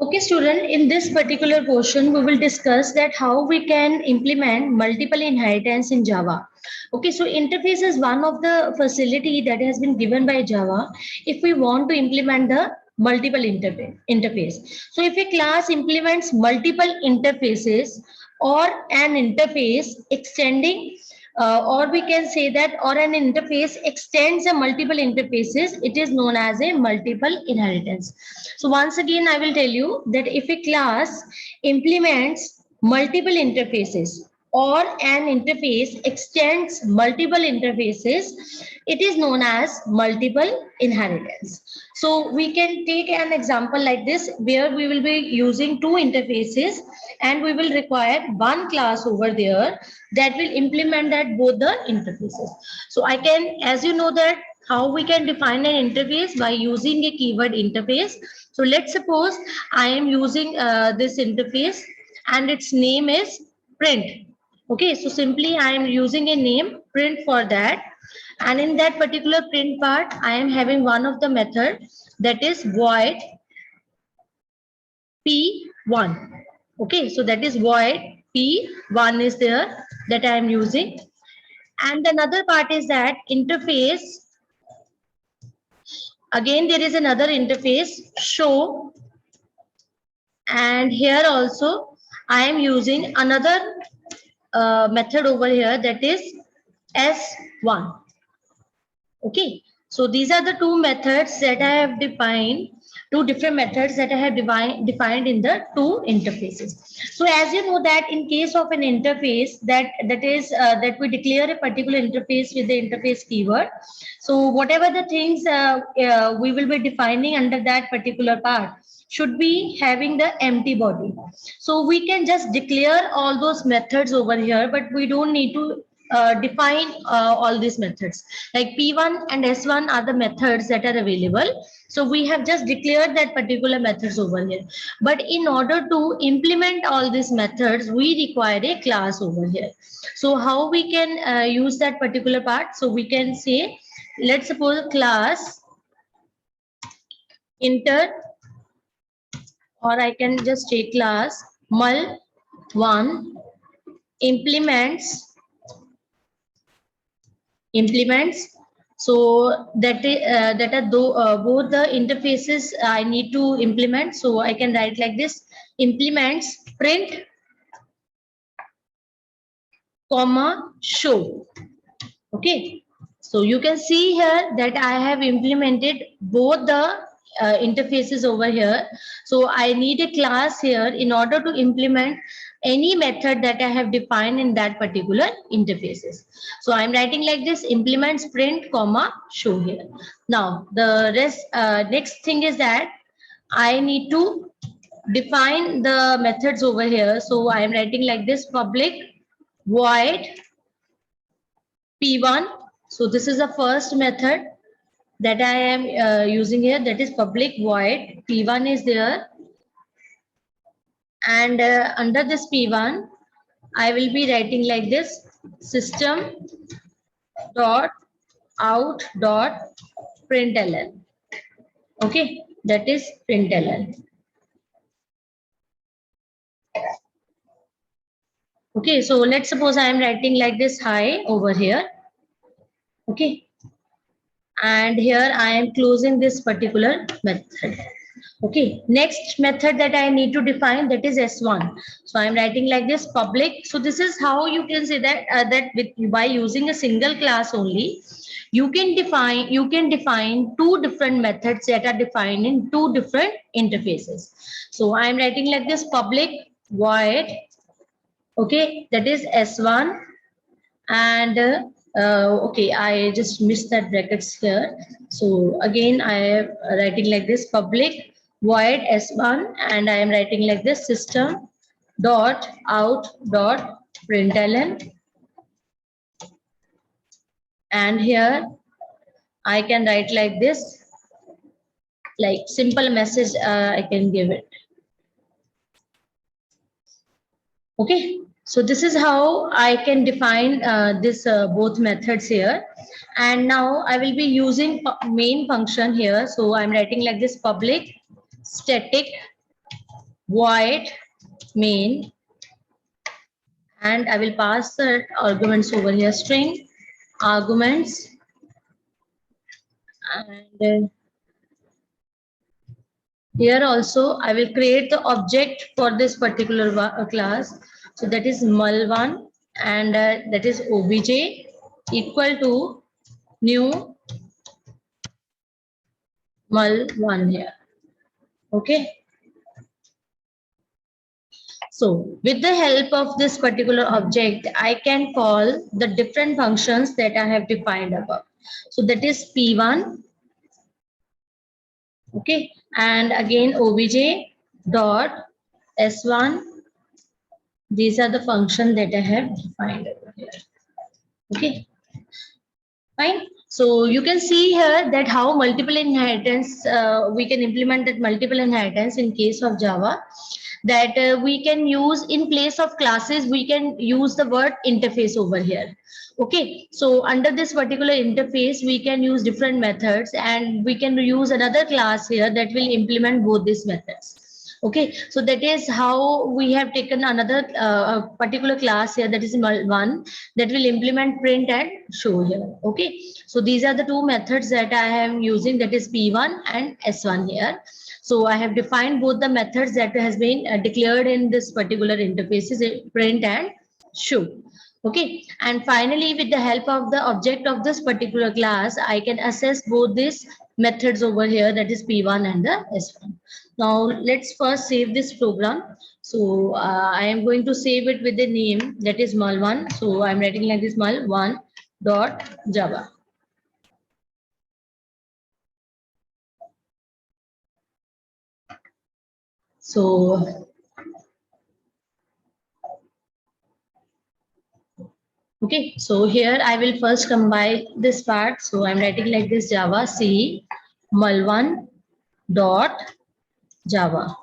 Okay, student, in this particular portion, we will discuss that how we can implement multiple inheritance in Java. Okay, so interface is one of the facility that has been given by Java if we want to implement the multiple interface. So if a class implements multiple interfaces or an interface extending or we can say that or an interface extends a multiple interfaces, it is known as a multiple inheritance. So once again, I will tell you that if a class implements multiple interfaces or an interface extends multiple interfaces, it is known as multiple inheritance. So we can take an example like this where we will be using two interfaces and we will require one class over there that will implement that both the interfaces. So I can, as you know that how we can define an interface by using a keyword interface. So let's suppose I am using this interface and its name is print. Okay, so simply I am using a name print for that. And in that particular print part, I am having one of the method that is void P1. Okay, so that is void P1 is there that I am using. And another part is that interface. Again, there is another interface show. And here also I am using another method over here that is S1. Okay, so these are the two methods that I have defined, two different methods that I have defined in the two interfaces. So as you know that in case of an interface that we declare a particular interface with the interface keyword. So whatever the things we will be defining under that particular part should be having the empty body. So we can just declare all those methods over here, but we don't need to define all these methods. Like P1 and S1 are the methods that are available. So we have just declared that particular methods over here. But in order to implement all these methods, we require a class over here. So how we can use that particular part? So we can say, let's suppose class inter, or I can just take class mul1 implements. So that are both the interfaces I need to implement. So I can write like this: implements print comma show. Okay, so you can see here that I have implemented both the interfaces over here. So I need a class here in order to implement any method that I have defined in that particular interfaces. So I'm writing like this: implements print comma show here. Now the rest next thing is that I need to define the methods over here. So I am writing like this: public void P1. So this is the first method that I am using here, that is public void P1 is there. And under this P1, I will be writing like this: system dot out dot println. Okay, that is println. Okay, so let's suppose I am writing like this: hi over here. Okay, and here I am closing this particular method. Okay, next method that I need to define, that is S1. So I'm writing like this: public. So this is how you can say that by using a single class only, you can define two different methods that are defined in two different interfaces. So I'm writing like this: public void. Okay, that is S1. And okay, I just missed that brackets here. So again I am writing like this: public void S1, and I am writing like this: system dot out dot println. And here I can write like this, like simple message I can give it. Okay, so this is how I can define this both methods here. And now I will be using main function here. So I'm writing like this: public static void main, and I will pass the arguments over here, string arguments, and here also I will create the object for this particular class. So that is mul1, and that is obj equal to new mul1 here. Okay. So with the help of this particular object, I can call the different functions that I have defined above. So that is P1, okay, and again obj dot S1. These are the functions that I have defined over here. Okay, fine. So you can see here that how multiple inheritance, we can implement that multiple inheritance in case of Java, that we can use in place of classes, we can use the word interface over here. Okay, so under this particular interface, we can use different methods, and we can use another class here that will implement both these methods. Okay, so that is how we have taken another particular class here, that is one, that will implement print and show here. Okay, so these are the two methods that I am using, that is P1 and S1 here. So I have defined both the methods that has been declared in this particular interfaces, print and show. Okay, and finally with the help of the object of this particular class, I can access both these methods over here, that is P1 and the S1. Now let's first save this program. So I am going to save it with the name, that is mul1. So I'm writing like this, mul1 dot java. So okay, so here I will first compile this part. So I'm writing like this, java c mul1 dot java.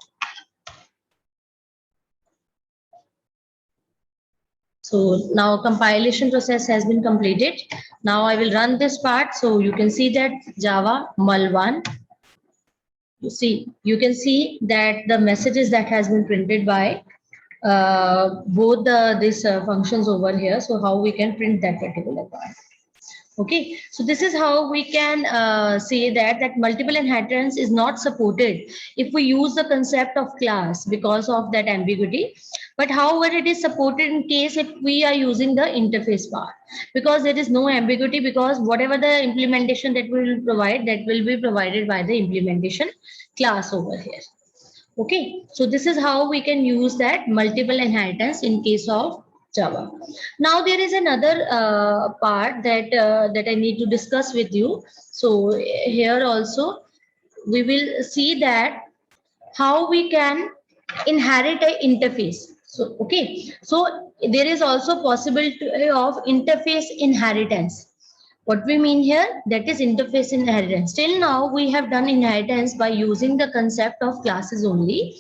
So now compilation process has been completed. Now I will run this part. So you can see that java mul1. You can see that the messages that has been printed by both these functions over here. So how we can print that particular part. Okay, so this is how we can say that multiple inheritance is not supported if we use the concept of class because of that ambiguity. But however, it is supported in case if we are using the interface part, because there is no ambiguity, because whatever the implementation that we will provide, that will be provided by the implementation class over here. Okay, so this is how we can use that multiple inheritance in case of Java. Now there is another part that I need to discuss with you. So here also we will see that how we can inherit an interface. So okay, so there is also possibility of interface inheritance. What we mean here, that is interface inheritance. Till now we have done inheritance by using the concept of classes only,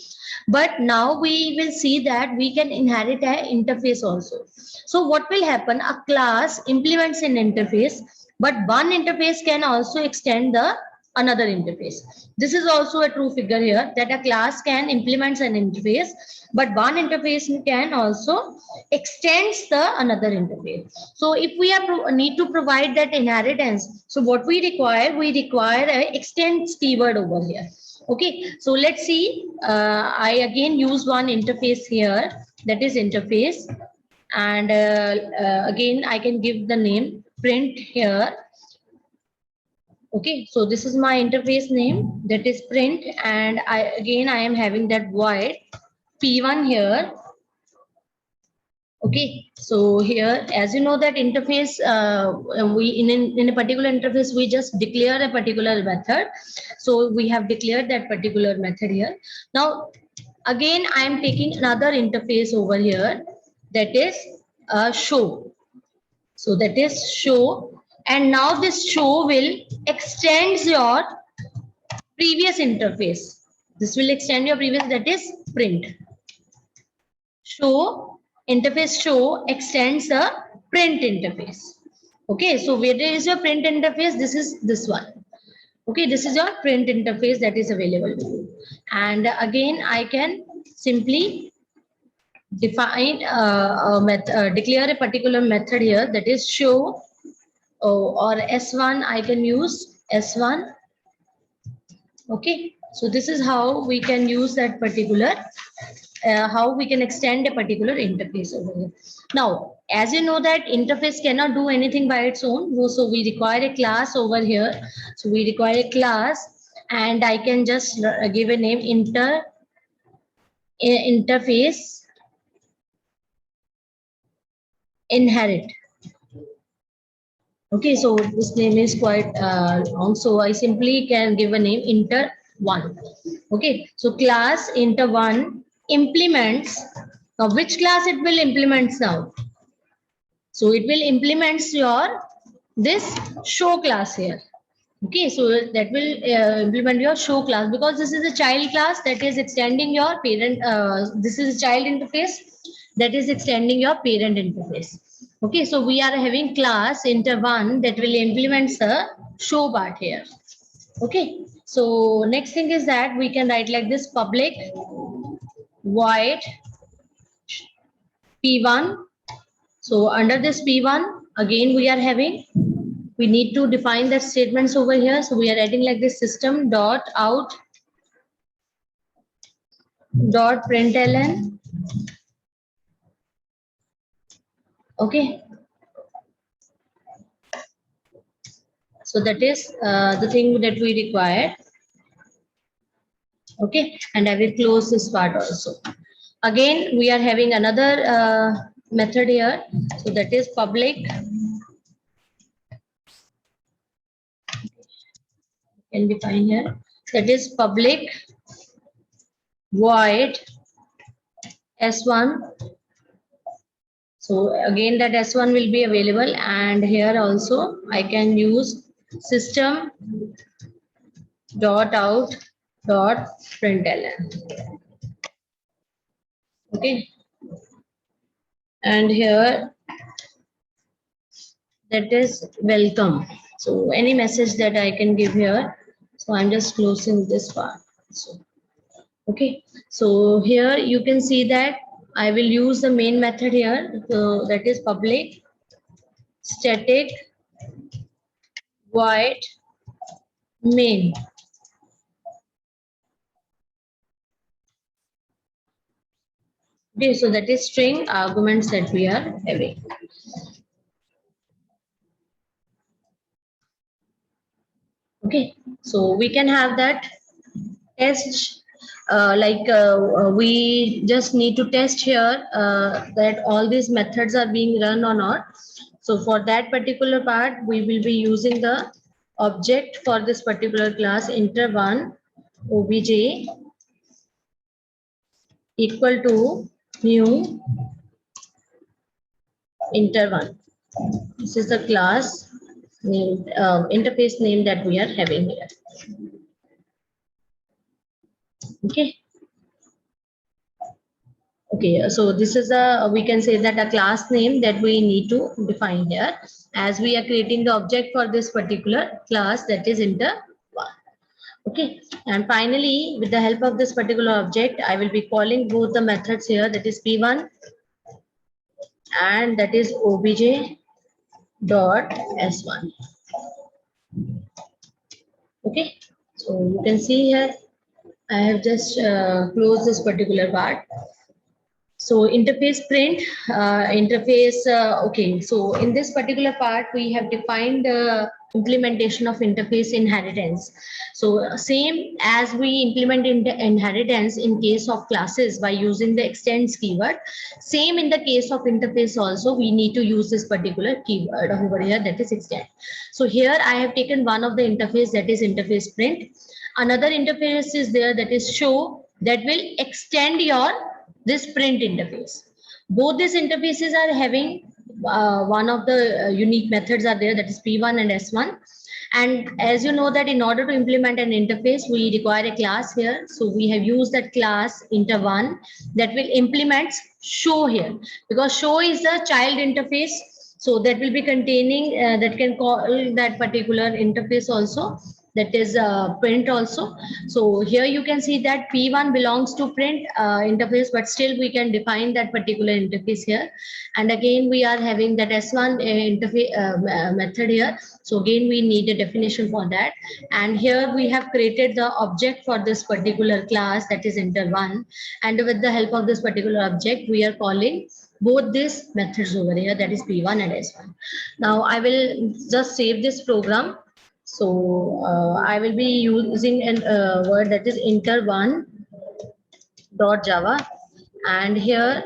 but now we will see that we can inherit an interface also. So what will happen, a class implements an interface, but one interface can also extend the another interface. This is also a true figure here, that a class can implement an interface, but one interface can also extends the another interface. So if we are need to provide that inheritance, so what we require a extends keyword over here. Okay, so let's see. I again use one interface here, that is interface, and again I can give the name print here. Okay, so this is my interface name, that is print, and I am having that void p1 here. Okay, so here, as you know that interface, we in a particular interface, we just declare a particular method. So we have declared that particular method here. Now, again, I am taking another interface over here, that is show. So that is show, and now this show will extends your previous interface. This will extend your previous, that is print. Show interface show extends the print interface. Okay, so where is your print interface? This is this one. Okay, this is your print interface that is available to you. And again, I can simply define declare a particular method here, that is show, or S1, I can use S1. Okay, so this is how we can use that particular, how we can extend a particular interface over here. Now, as you know that interface cannot do anything by its own, so we require a class over here. So we require a class, and I can just give a name interface inherit. Okay, so this name is quite long, so I simply can give a name inter1. Okay, so class inter1 implements. Now, which class it will implement now? So it will implements your this show class here. Okay, so that will implement your show class, because this is a child class that is extending your parent. This is a child interface that is extending your parent interface. Okay, so we are having class inter1 that will implement the show part here. Okay, so next thing is that we can write like this: public void p1. So under this p1, again we are having, we need to define the statements over here. So we are adding like this: system dot out dot println. Okay, so that is the thing that we require. Okay, and I will close this part also. Again, we are having another method here. So that is public, can define here, that is public void s1. So again that s1 will be available, and here also I can use system dot out dot println. Okay, and here that is welcome. So any message that I can give here. So I'm just closing this part. So okay, so here you can see that I will use the main method here. So that is public static void main. Okay, so that is string arguments that we are having. Okay, so we can have that test, we just need to test here that all these methods are being run or not. So for that particular part, we will be using the object for this particular class inter1 obj equal to new inter1. This is the class name, interface name that we are having here. Okay. Okay, so this is a, we can say that a class name that we need to define here, as we are creating the object for this particular class, that is inter1. Okay, and finally, with the help of this particular object, I will be calling both the methods here, that is p1 and that is obj dot s1. Okay, so you can see here I have just closed this particular part. So interface print, okay. So in this particular part, we have defined the implementation of interface inheritance. So same as we implement in the inheritance in case of classes by using the extends keyword, same in the case of interface also, we need to use this particular keyword over here, that is extend. So here I have taken one of the interface, that is interface print. Another interface is there, that is show, that will extend your this print interface. Both these interfaces are having one of the unique methods are there, that is p1 and s1. And as you know that in order to implement an interface, we require a class here. So we have used that class inter1 that will implement show here, because show is the child interface. So that will be containing that can call that particular interface also. that is print also. So here you can see that P1 belongs to print interface, but still we can define that particular interface here. And again, we are having that S1 interface method here. So again, we need a definition for that. And here we have created the object for this particular class, that is inter1. And with the help of this particular object, we are calling both these methods over here, that is P1 and S1. Now I will just save this program. So I will be using a word that is inter1.java, and here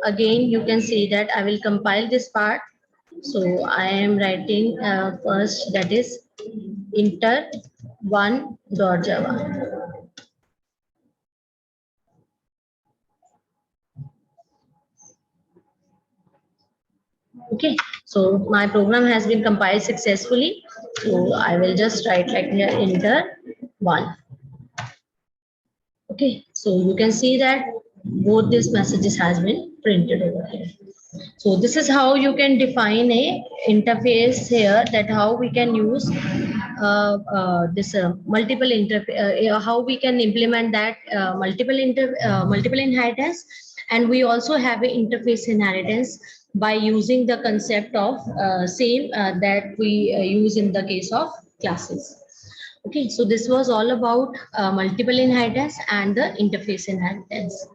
again you can see that I will compile this part. So I am writing first, that is inter1.java. Okay, so my program has been compiled successfully. So I will just write like here inter1. Okay, so you can see that both these messages has been printed over here. So this is how you can define a interface here, that how we can use this multiple interface, how we can implement that multiple inheritance. And we also have an interface inheritance by using the concept of same that we use in the case of classes. Okay, so this was all about multiple inheritance and the interface inheritance.